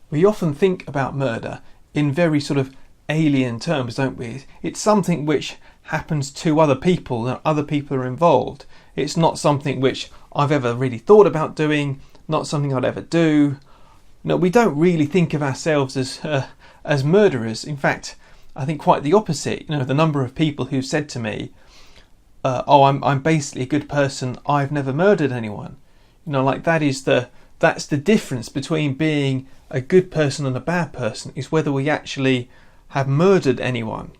we often think about murder in very sort of alien terms, don't we? It's something which happens to other people and other people are involved. It's not something which I've ever really thought about doing, not something I'd ever do. No, we don't really think of ourselves as murderers. In fact, I think quite the opposite. The number of people who've said to me, I'm basically a good person, I've never murdered anyone. Like that's the difference between being a good person and a bad person, is whether we actually have murdered anyone.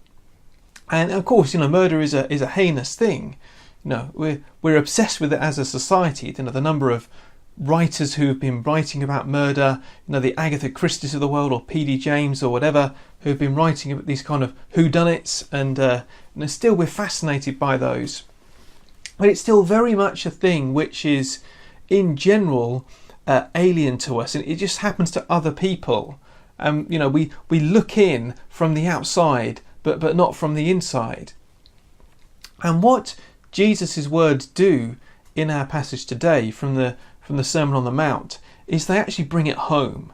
And of course, murder is a heinous thing. We're obsessed with it as a society. The number of writers who have been writing about murder, the Agatha Christie's of the world, or P.D. James or whatever, who have been writing about these kind of whodunits, and still we're fascinated by those. But it's still very much a thing which is, in general, alien to us, and it just happens to other people. We look in from the outside, but not from the inside. And what Jesus' words do in our passage today from the Sermon on the Mount is they actually bring it home.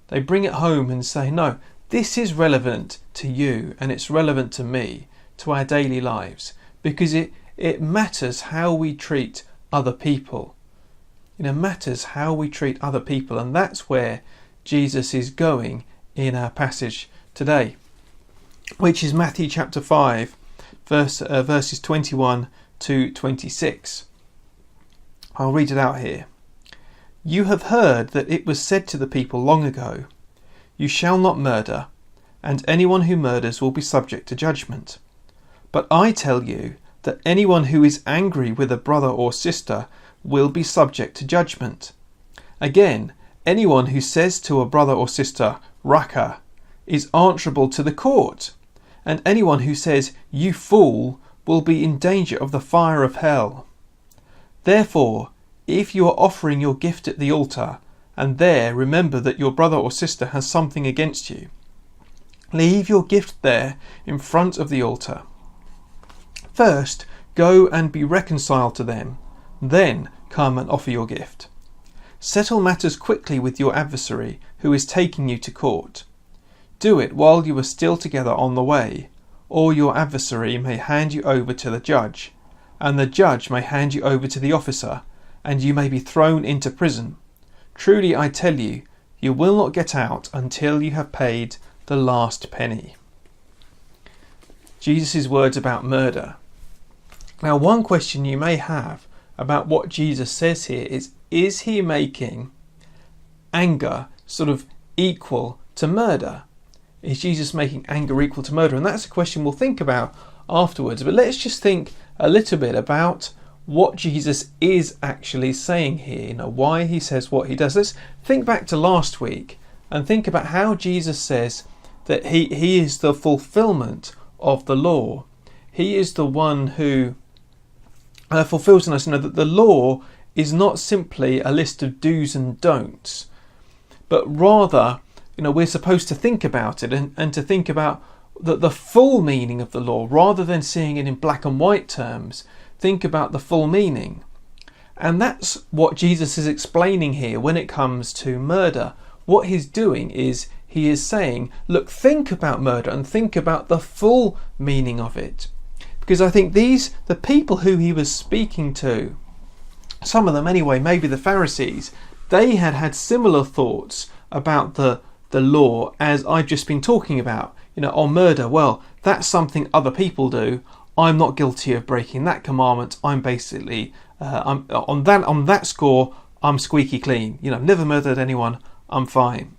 They bring it home and say, no, this is relevant to you and it's relevant to me, to our daily lives, because it matters how we treat other people. It matters how we treat other people, and that's where Jesus is going in our passage today, which is Matthew chapter 5, verses 21 to 26. I'll read it out here. You have heard that it was said to the people long ago, you shall not murder, and anyone who murders will be subject to judgment. But I tell you that anyone who is angry with a brother or sister will be subject to judgment. Again, anyone who says to a brother or sister, Raka, is answerable to the court, and anyone who says, you fool, will be in danger of the fire of hell. Therefore, if you are offering your gift at the altar, and there remember that your brother or sister has something against you, leave your gift there in front of the altar. First, go and be reconciled to them, then come and offer your gift. Settle matters quickly with your adversary who is taking you to court. Do it while you are still together on the way, or your adversary may hand you over to the judge, and the judge may hand you over to the officer, and you may be thrown into prison. Truly I tell you, you will not get out until you have paid the last penny. Jesus' words about murder. Now, one question you may have about what Jesus says here is he making anger sort of equal to murder? Is Jesus making anger equal to murder? And that's a question we'll think about afterwards. But let's just think a little bit about what Jesus is actually saying here, why he says what he does. Let's think back to last week and think about how Jesus says that he is the fulfillment of the law. He is the one who fulfills in us, that the law is not simply a list of do's and don'ts, but rather, we're supposed to think about it and to think about the full meaning of the law, rather than seeing it in black and white terms. Think about the full meaning. And that's what Jesus is explaining here when it comes to murder. What he's doing is he is saying, look, think about murder and think about the full meaning of it. Because I think the people who he was speaking to, some of them anyway, maybe the Pharisees, they had similar thoughts about the law as I've just been talking about. On murder, well, that's something other people do. I'm not guilty of breaking that commandment. I'm basically, I'm on that score, I'm squeaky clean. Never murdered anyone. I'm fine.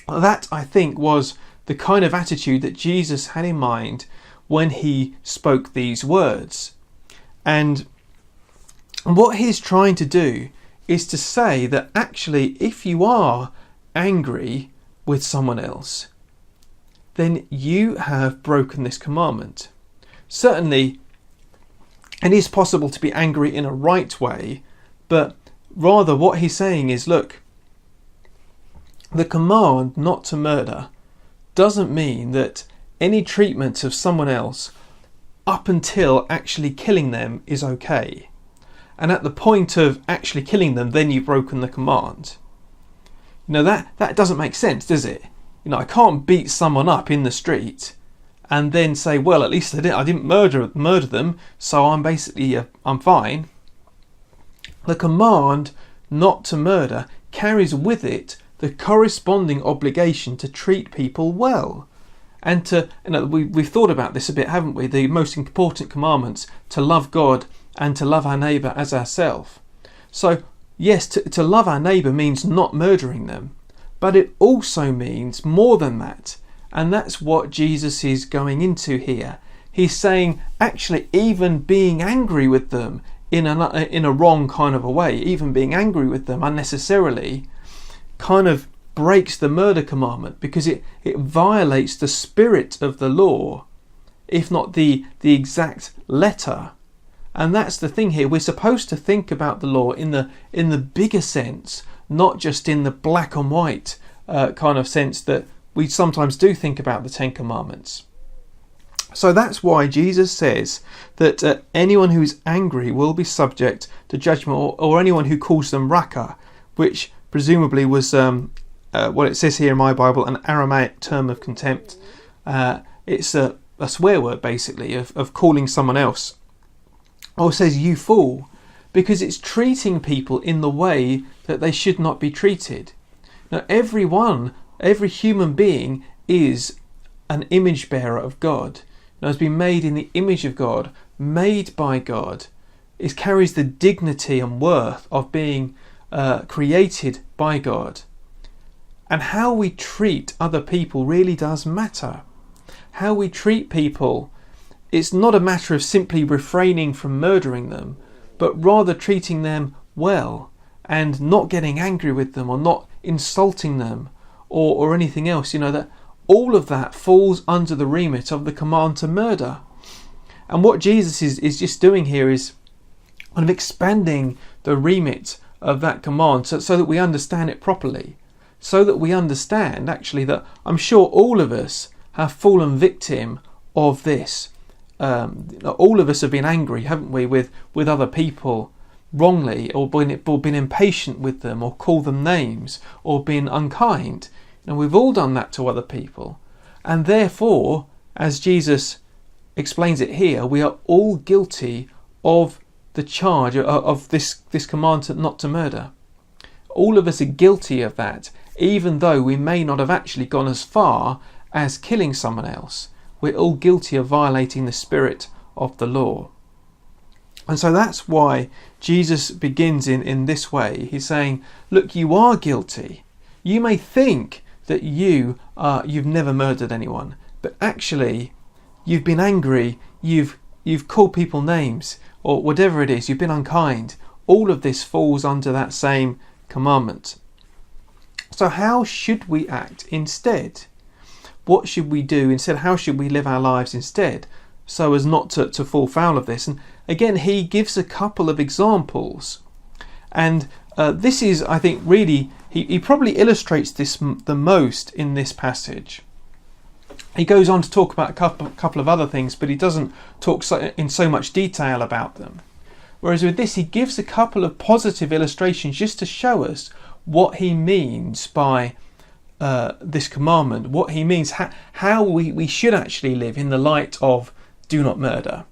That, I think, was the kind of attitude that Jesus had in mind when he spoke these words. And what he's trying to do is to say that actually, if you are angry with someone else, then you have broken this commandment. Certainly, it is possible to be angry in a right way, but rather what he's saying is, look, the command not to murder doesn't mean that any treatment of someone else up until actually killing them is okay. And at the point of actually killing them, then you've broken the command. That doesn't make sense, does it? I can't beat someone up in the street and then say, well, at least I didn't murder them, so I'm fine. The command not to murder carries with it the corresponding obligation to treat people well. And we've thought about this a bit, haven't we? The most important commandments, to love God and to love our neighbour as ourselves. So, yes, to love our neighbour means not murdering them, but it also means more than that. And that's what Jesus is going into here. He's saying, actually, even being angry with them in a wrong kind of a way, even being angry with them unnecessarily, kind of breaks the murder commandment, because it violates the spirit of the law, if not the exact letter. And that's the thing here. We're supposed to think about the law in the bigger sense, not just in the black and white kind of sense that we sometimes do think about the Ten Commandments. So that's why Jesus says that anyone who is angry will be subject to judgment, or anyone who calls them raka, which presumably was what it says here in my Bible, an Aramaic term of contempt. It's a swear word, basically, of calling someone else. Or it says, you fool, because it's treating people in the way that they should not be treated. Now, every human being is an image bearer of God. Now, has been made in the image of God, made by God. It carries the dignity and worth of being created by God. And how we treat other people really does matter. How we treat people, it's not a matter of simply refraining from murdering them, but rather treating them well and not getting angry with them or not insulting them or anything else. That all of that falls under the remit of the command to murder. And what Jesus is just doing here is kind of expanding the remit of that command so that we understand it properly. So that we understand, actually, that I'm sure all of us have fallen victim of this. All of us have been angry, haven't we, with other people wrongly, or been impatient with them, or called them names, or been unkind. We've all done that to other people. And therefore, as Jesus explains it here, we are all guilty of the charge of this command not to murder. All of us are guilty of that, even though we may not have actually gone as far as killing someone else. We're all guilty of violating the spirit of the law. And so that's why Jesus begins in this way. He's saying, look, you are guilty. You may think that you've never murdered anyone, but actually you've been angry, you've called people names, or whatever it is, you've been unkind. All of this falls under that same commandment. So how should we act instead? What should we do instead? How should we live our lives instead, so as not to fall foul of this? And again, he gives a couple of examples. And this is, I think, really, he probably illustrates this the most in this passage. He goes on to talk about a couple of other things, but he doesn't talk in so much detail about them. Whereas with this, he gives a couple of positive illustrations just to show us what he means by this commandment, what he means, how we should actually live in the light of do not murder.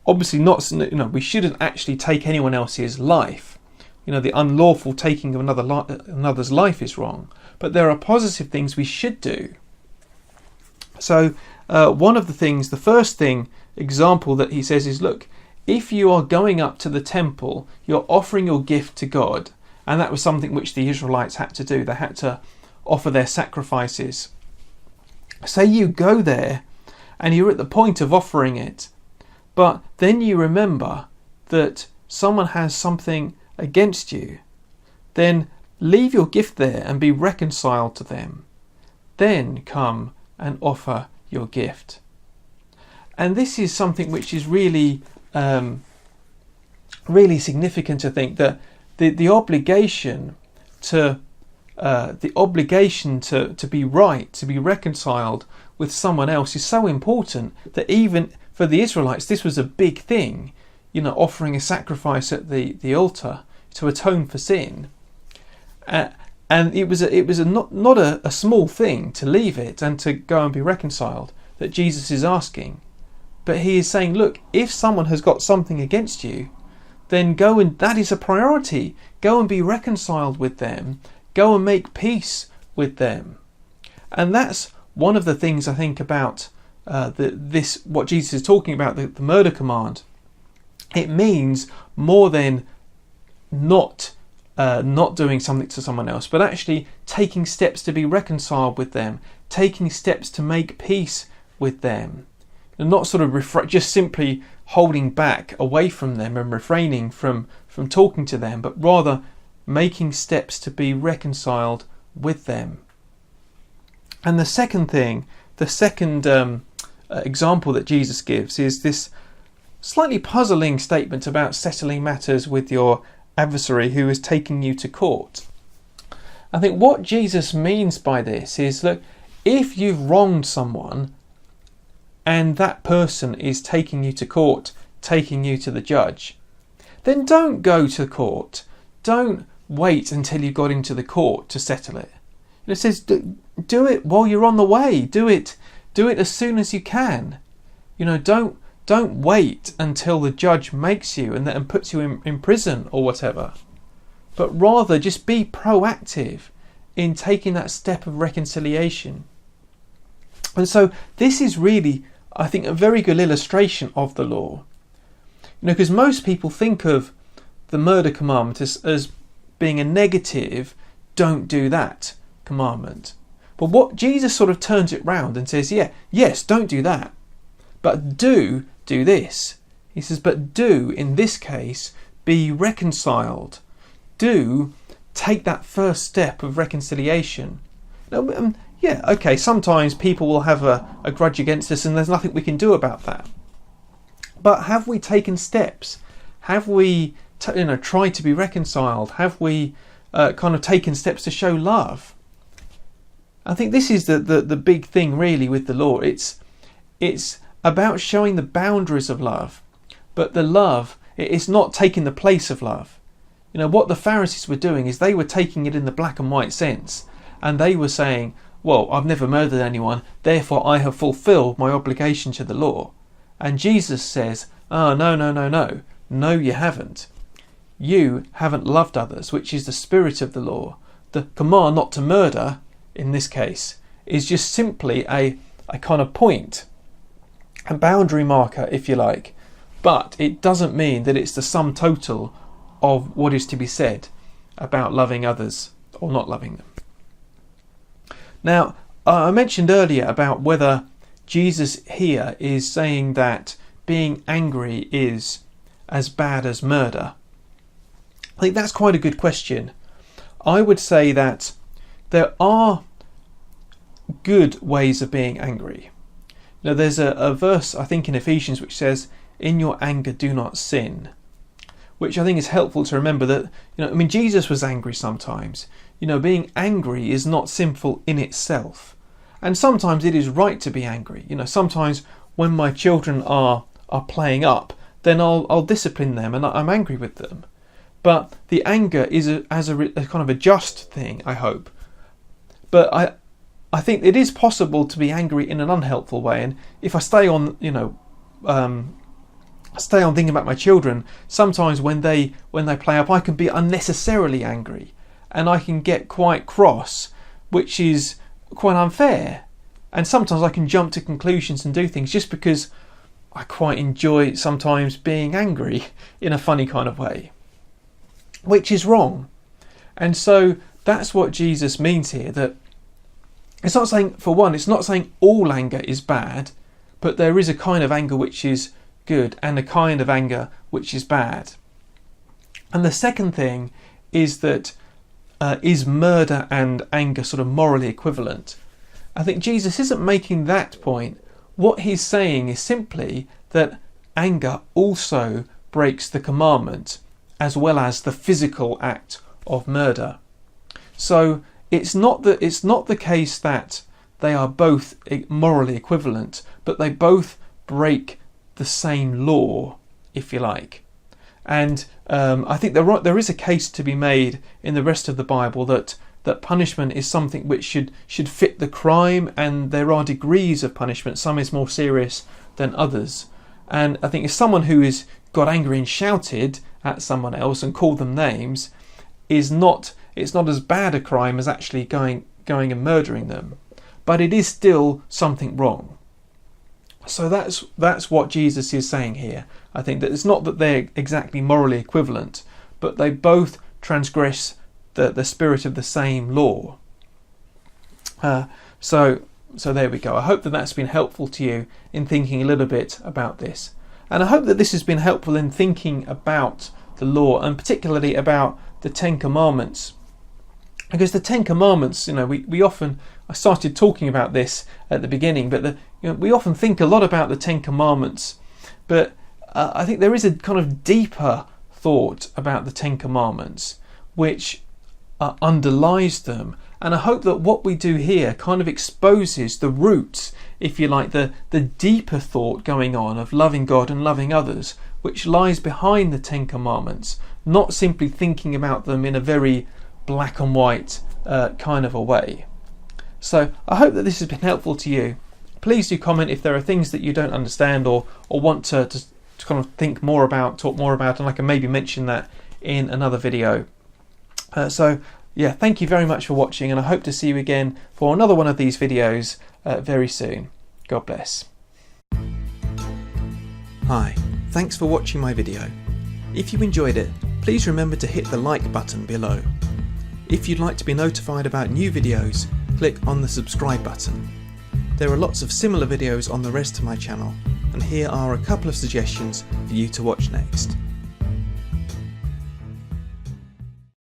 Obviously, we shouldn't actually take anyone else's life. The unlawful taking of another's life is wrong. But there are positive things we should do. So one of the first example that he says is, look, if you are going up to the temple, you're offering your gift to God. And that was something which the Israelites had to do. They had to offer their sacrifices. Say you go there and you're at the point of offering it, but then you remember that someone has something against you, then leave your gift there and be reconciled to them. Then come and offer your gift. And this is something which is really, really significant, I think, that the obligation to be right, to be reconciled with someone else is so important that even for the Israelites this was a big thing, offering a sacrifice at the altar to atone for sin. And it was not a small thing to leave it and to go and be reconciled that Jesus is asking. But he is saying, look, if someone has got something against you, then go, and that is a priority. Go and be reconciled with them. Go and make peace with them. And that's one of the things I think about what Jesus is talking about, the murder command. It means more than not doing something to someone else, but actually taking steps to be reconciled with them, taking steps to make peace with them, and not sort of just simply holding back away from them and refraining from talking to them, but rather making steps to be reconciled with them. And the second example that Jesus gives is this slightly puzzling statement about settling matters with your adversary who is taking you to court. I think what Jesus means by this is, look, if you've wronged someone and that person is taking you to court, taking you to the judge, then don't go to court. Don't wait until you got into the court to settle it. It says do it while you're on the way. Do it as soon as you can. Don't wait until the judge makes you and puts you in prison or whatever. But rather just be proactive in taking that step of reconciliation. And so this is really, I think, a very good illustration of the law. Because most people think of the murder commandment as being a negative, don't do that commandment. But what Jesus sort of turns it round and says, yes, don't do that, but do this. He says, but do, in this case, be reconciled. Do take that first step of reconciliation. Now, sometimes people will have a grudge against us and there's nothing we can do about that. But have we taken steps? Have we tried to be reconciled? Have we kind of taken steps to show love? I think this is the big thing really with the law. It's about showing the boundaries of love, but the love, it's not taking the place of love. What the Pharisees were doing is they were taking it in the black and white sense, and they were saying, well, I've never murdered anyone, therefore I have fulfilled my obligation to the law. And Jesus says, no, you haven't. You haven't loved others, which is the spirit of the law. The command not to murder, in this case, is just simply a kind of point, a boundary marker, if you like. But it doesn't mean that it's the sum total of what is to be said about loving others or not loving them. Now, I mentioned earlier about whether Jesus here is saying that being angry is as bad as murder. I think that's quite a good question. I would say that there are good ways of being angry. Now, there's a verse, I think, in Ephesians which says, in your anger do not sin, which I think is helpful to remember that, Jesus was angry sometimes. Being angry is not sinful in itself. And sometimes it is right to be angry. Sometimes when my children are playing up, then I'll discipline them and I'm angry with them. But the anger is a kind of a just thing, I hope. But I think it is possible to be angry in an unhelpful way. And if I stay on thinking about my children, sometimes when they play up, I can be unnecessarily angry and I can get quite cross, which is quite unfair. And sometimes I can jump to conclusions and do things just because I quite enjoy sometimes being angry in a funny kind of way, which is wrong. And so that's what Jesus means here, that it's not saying, for one, it's not saying all anger is bad, but there is a kind of anger which is good and a kind of anger which is bad. And the second thing is that is murder and anger sort of morally equivalent? I think Jesus isn't making that point. What he's saying is simply that anger also breaks the commandment as well as the physical act of murder. So it's not the case that they are both morally equivalent, but they both break the same law, if you like. And I think there is a case to be made in the rest of the Bible that that punishment is something which should fit the crime, and there are degrees of punishment. Some is more serious than others. And I think if someone who is got angry and shouted at someone else and called them names it's not as bad a crime as actually going and murdering them, but it is still something wrong. So that's what Jesus is saying here. I think that it's not that they're exactly morally equivalent, but they both transgress the spirit of the same law. So there we go. I hope that that's been helpful to you in thinking a little bit about this. And I hope that this has been helpful in thinking about the law, and particularly about the Ten Commandments. Because the Ten Commandments, we often, I started talking about this at the beginning, but we often think a lot about the Ten Commandments, but I think there is a kind of deeper thought about the Ten Commandments which underlies them. And I hope that what we do here kind of exposes the roots, if you like, the deeper thought going on of loving God and loving others, which lies behind the Ten Commandments, not simply thinking about them in a very black and white kind of a way. So I hope that this has been helpful to you. Please do comment if there are things that you don't understand or want to kind of think more about, talk more about, and I can maybe mention that in another video. Thank you very much for watching, and I hope to see you again for another one of these videos very soon. God bless. Hi, thanks for watching my video. If you enjoyed it, please remember to hit the like button below. If you'd like to be notified about new videos, click on the subscribe button. There are lots of similar videos on the rest of my channel, and here are a couple of suggestions for you to watch next.